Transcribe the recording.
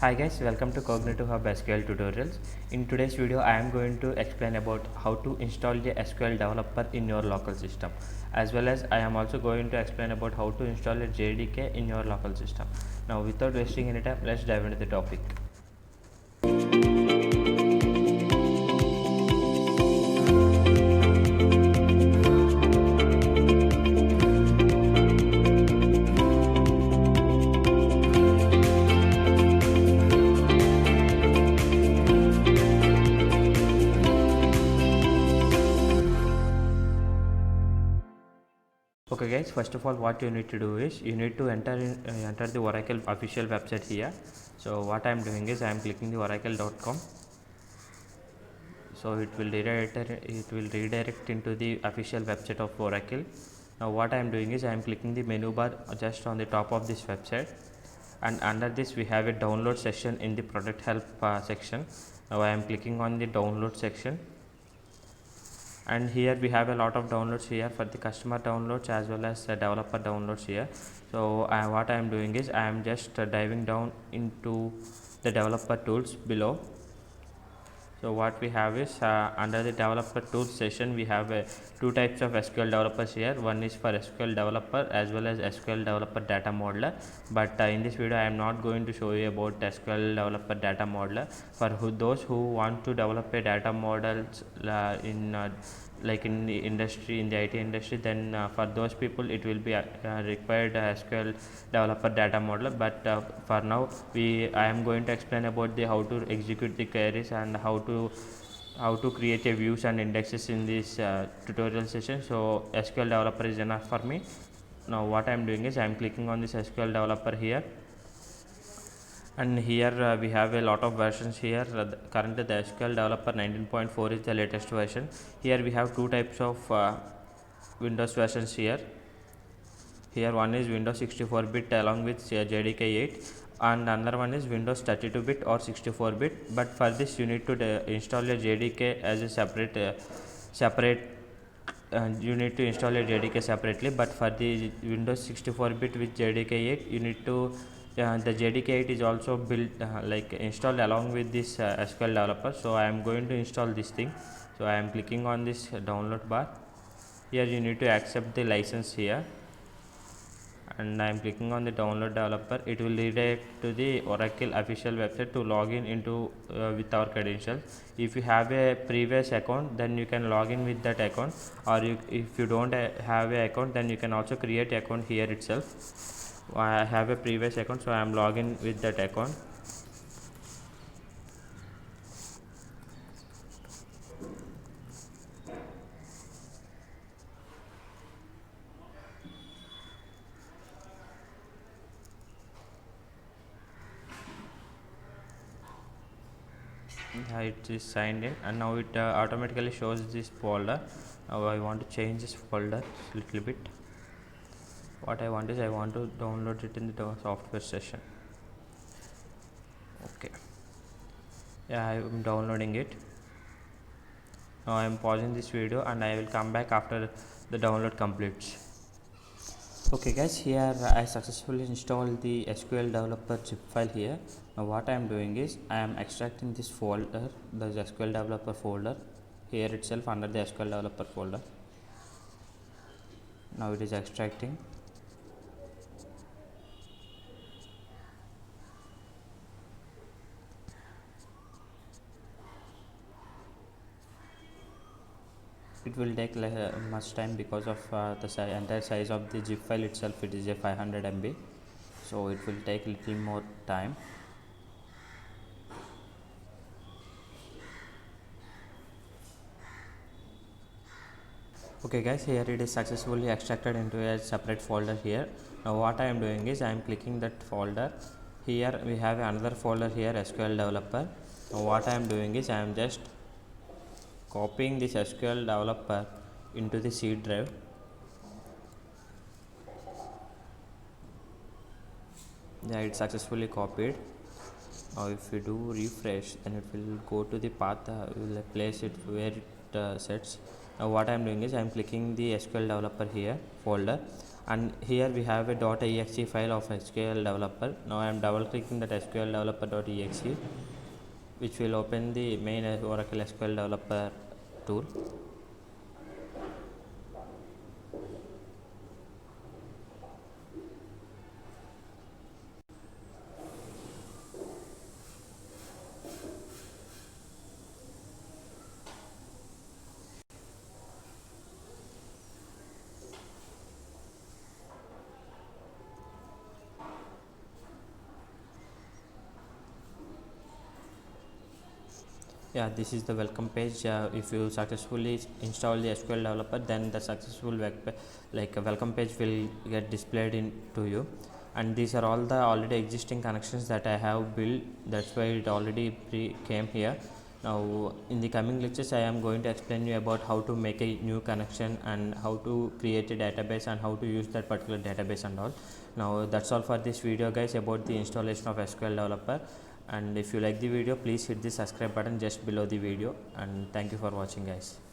Hi guys, welcome to Cognitive Hub SQL tutorials. In today's video, I am going to explain about how to install the SQL developer in your local system, as well as I am also going to explain about how to install a JDK in your local system. Now, without wasting any time, let's dive into the topic. Okay guys, first of all what you need to do is you need to enter the Oracle official website here. So what I am doing is I am clicking the oracle.com. So it will redirect into the official website of Oracle. Now what I am doing is I am clicking the menu bar just on the top of this website, and under this we have a download section in the product help section. Now I am clicking on the download section, and here we have a lot of downloads here for the customer downloads as well as developer downloads here. So what I am doing is I am just diving down into the developer tools below. So what we have is under the developer tools session we have two types of SQL developers here. One is for SQL developer as well as SQL developer data modeler, but in this video I am not going to show you about SQL developer data modeler. For those who want to develop a data models in like in the industry, in the IT industry, then for those people it will be required SQL developer data modeler. But for now I am going to explain about the how to execute the queries and how to create a views and indexes in this tutorial session. So SQL developer is enough for me. Now what I am doing is I am clicking on this SQL developer here, and here we have a lot of versions here. Currently the SQL developer 19.4 is the latest version. Here we have two types of Windows versions here. Here one is Windows 64-bit along with JDK 8, and another one is Windows 32-bit or 64-bit. But for this you need to install a JDK as a separate you need to install a JDK separately. But for the Windows 64-bit with JDK 8 you need to the JDK 8 is also built like installed along with this SQL developer. So I am going to install this thing. So I am clicking on this download bar. Here you need to accept the license here, and I am clicking on the download developer. It will redirect to the Oracle official website to log in into with our credentials. If you have a previous account, then you can log in with that account, or if you don't have a account, then you can also create account here itself. I have a previous account, so I am logging with that account. It is signed in, and now it automatically shows this folder. Now I want to change this folder a little bit. What I want is I want to download it in the software session. Okay, yeah, I am downloading it. Now I am pausing this video and I will come back after the download completes. Okay guys, here I successfully installed the SQL developer zip file here. Now what I am doing is I am extracting this folder, the SQL developer folder here itself under the SQL developer folder. Now it is extracting. It will take much time because of the entire size of the zip file itself. It is a 500 MB, so it will take little more time. Okay guys, here it is successfully extracted into a separate folder here. Now what I am doing is I am clicking that folder. Here we have another folder here, SQL developer. Now what I am doing is I am just copying this SQL developer into the C drive. Yeah, it's successfully copied. Now if we do refresh, then it will go to the path, we will place it where it sets. Now what I am doing is I am clicking the SQL developer here folder, and here we have a .exe file of SQL developer. Now I am double clicking that SQL developer.exe, which will open the main Oracle SQL developer tool. Yeah, this is the welcome page. If you successfully install the SQL developer, then the successful welcome page will get displayed in to you. And these are all the already existing connections that I have built. That's why it already came here. Now in the coming lectures I am going to explain you about how to make a new connection and how to create a database and how to use that particular database and all. Now that's all for this video guys about the installation of SQL developer. And if you like the video, please hit the subscribe button just below the video, and thank you for watching guys.